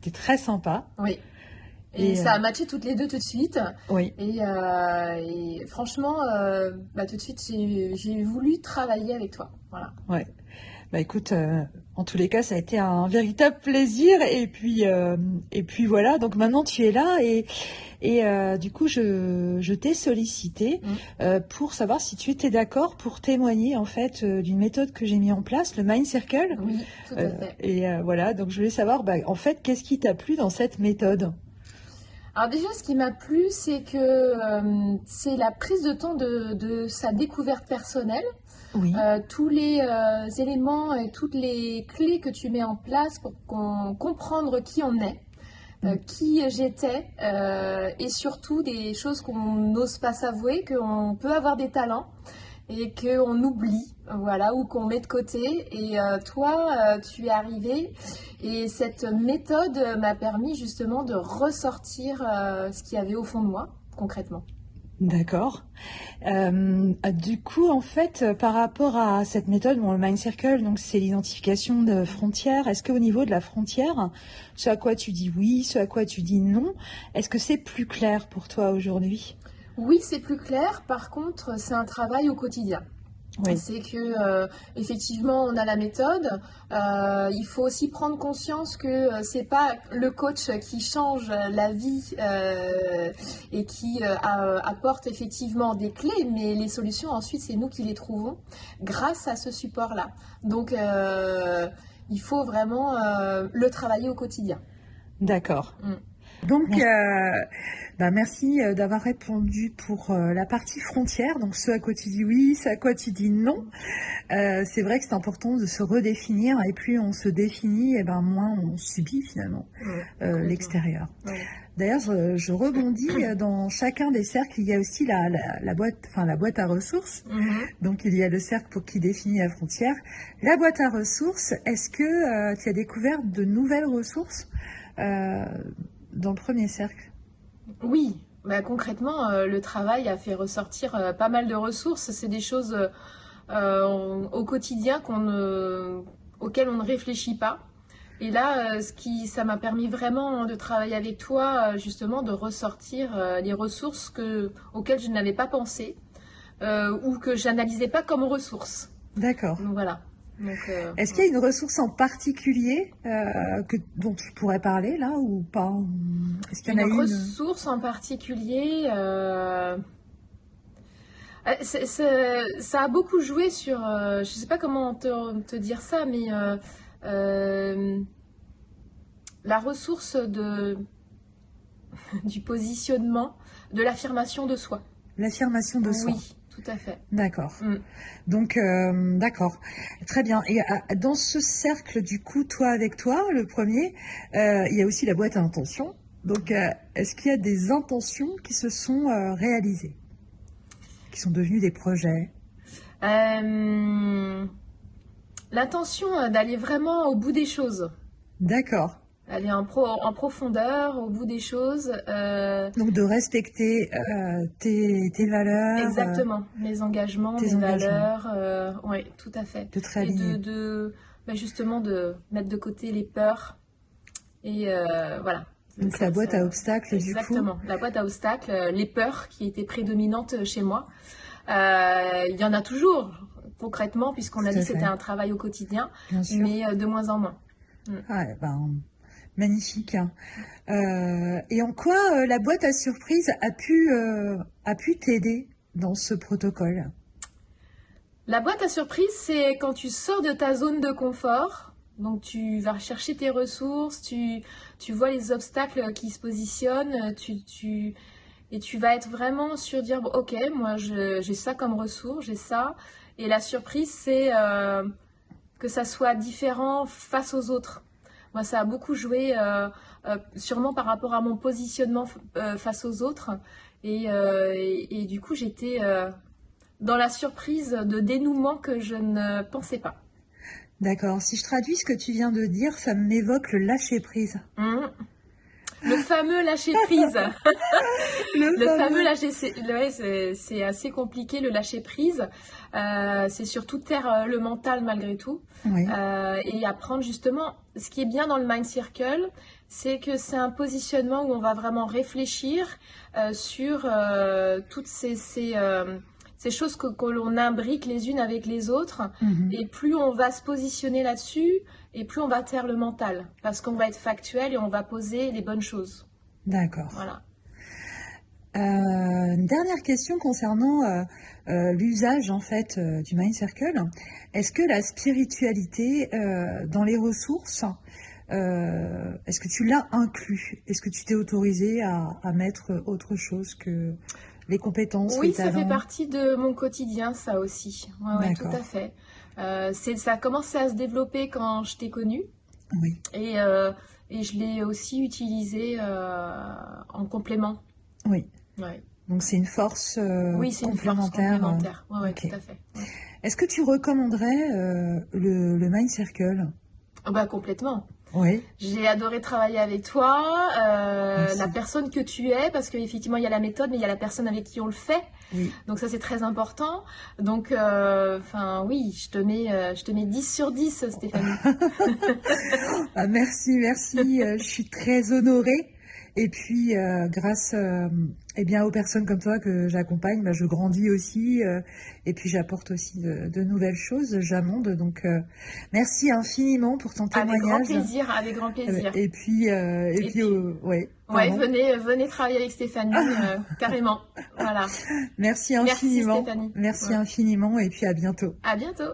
c'était très sympa. Oui. Et ça a matché toutes les deux tout de suite. Oui. Et franchement, tout de suite, j'ai voulu travailler avec toi. Voilà. Ouais. Bah écoute, en tous les cas, ça a été un véritable plaisir. Et puis voilà. Donc maintenant, tu es là et du coup, je t'ai sollicité pour savoir si tu étais d'accord pour témoigner en fait d'une méthode que j'ai mis en place, le Mind Circle. Oui, tout à fait. Et voilà. Donc je voulais savoir, en fait, qu'est-ce qui t'a plu dans cette méthode? Alors déjà, ce qui m'a plu, c'est que c'est la prise de temps de sa découverte personnelle. Oui. Tous les éléments et toutes les clés que tu mets en place pour comprendre qui on est, qui j'étais, et surtout des choses qu'on n'ose pas s'avouer, qu'on peut avoir des talents et qu'on oublie, voilà, ou qu'on met de côté. Et toi, tu es arrivé et cette méthode m'a permis justement de ressortir ce qu'il y avait au fond de moi, concrètement. D'accord. Du coup, en fait, par rapport à cette méthode, le Mind Circle, donc c'est l'identification de frontières. Est-ce qu'au niveau de la frontière, ce à quoi tu dis oui, ce à quoi tu dis non, est-ce que c'est plus clair pour toi aujourd'hui? Oui, c'est plus clair. Par contre, c'est un travail au quotidien. Oui. C'est que effectivement, on a la méthode. Il faut aussi prendre conscience que c'est pas le coach qui change la vie et qui apporte effectivement des clés, mais les solutions ensuite, c'est nous qui les trouvons grâce à ce support-là. Donc, il faut vraiment le travailler au quotidien. D'accord. Donc, merci d'avoir répondu pour la partie frontière. Donc, ce à quoi tu dis oui, ce à quoi tu dis non. C'est vrai que c'est important de se redéfinir. Et plus on se définit, et moins on subit finalement l'extérieur. Ouais. D'ailleurs, je rebondis dans chacun des cercles. Il y a aussi la boîte à ressources. Donc, il y a le cercle qui définit la frontière. La boîte à ressources, est-ce que tu as découvert de nouvelles ressources dans le premier cercle? Oui, concrètement, le travail a fait ressortir pas mal de ressources. C'est des choses au quotidien auxquelles on ne réfléchit pas. Et là, ça m'a permis vraiment de travailler avec toi, justement, de ressortir les ressources auxquelles je n'avais pas pensé ou que j'analysais pas comme ressources. D'accord. Donc voilà. Est-ce qu'il y a une ressource en particulier dont tu pourrais parler là ou pas? Est-ce qu'il y en a une ressource en particulier ça a beaucoup joué sur, je ne sais pas comment te dire ça, mais la ressource du positionnement, de l'affirmation de soi. L'affirmation de soi. Oui, tout à fait. D'accord. Donc, d'accord. Très bien. Et dans ce cercle, du coup, toi avec toi, le premier, il y a aussi la boîte à intentions. Donc, est-ce qu'il y a des intentions qui se sont réalisées, qui sont devenues des projets? L'intention d'aller vraiment au bout des choses. D'accord. Aller en profondeur, au bout des choses. Donc de respecter tes valeurs. Exactement, mes engagements, mes valeurs. Oui, tout à fait. De te réaligner. Et justement de mettre de côté les peurs. Et voilà. Donc la boîte à obstacles, du coup. Exactement, la boîte à obstacles, les peurs qui étaient prédominantes chez moi. Il y en a toujours, concrètement, puisqu'on a dit que c'était un travail au quotidien, mais de moins en moins. Magnifique. Et en quoi la boîte à surprise a pu t'aider dans ce protocole? La boîte à surprise, c'est quand tu sors de ta zone de confort. Donc tu vas chercher tes ressources, tu vois les obstacles qui se positionnent, et tu vas être vraiment sur dire ok, moi j'ai ça comme ressource, j'ai ça. Et la surprise, c'est que ça soit différent face aux autres. Moi, ça a beaucoup joué, sûrement par rapport à mon positionnement face aux autres. Et du coup, j'étais dans la surprise de dénouement que je ne pensais pas. D'accord. Si je traduis ce que tu viens de dire, ça m'évoque le lâcher-prise. Le fameux lâcher prise. Le fameux lâcher, c'est assez compliqué, le lâcher prise. C'est surtout taire le mental malgré tout. Oui. Et apprendre justement, ce qui est bien dans le Mind Circle, c'est que c'est un positionnement où on va vraiment réfléchir sur toutes ces choses que l'on imbrique les unes avec les autres. Et plus on va se positionner là-dessus, et plus on va taire le mental. Parce qu'on va être factuel et on va poser les bonnes choses. D'accord. Voilà. Une dernière question concernant l'usage en fait du Mind Circle. Est-ce que la spiritualité dans les ressources, est-ce que tu l'as inclus? Est-ce que tu t'es autorisé à mettre autre chose que les compétences, oui, les ça talents? fait partie de mon quotidien, ça aussi. Ouais, tout à fait. Ça a commencé à se développer quand je t'ai connue. Oui. Et je l'ai aussi utilisé en complément. Oui. Ouais. Donc c'est une force oui, c'est complémentaire. Une force complémentaire. Ouais, Okay. tout à fait. Ouais. Est-ce que tu recommanderais le Mind Circle? Oh, bah, complètement. Oui. J'ai adoré travailler avec toi, la personne que tu es, parce qu'effectivement il y a la méthode, mais il y a la personne avec qui on le fait. Oui. Donc ça c'est très important. Donc oui, je te mets 10 sur 10, Stéphanie. Ah, merci. Je suis très honorée. Et puis, grâce eh bien, aux personnes comme toi que j'accompagne, je grandis aussi. Et puis, j'apporte aussi de nouvelles choses, j'amende. Donc, merci infiniment pour ton témoignage. Avec grand plaisir. Et puis, ouais, venez travailler avec Stéphanie, carrément. Voilà. Merci infiniment. Merci Stéphanie. Merci infiniment et puis à bientôt. À bientôt.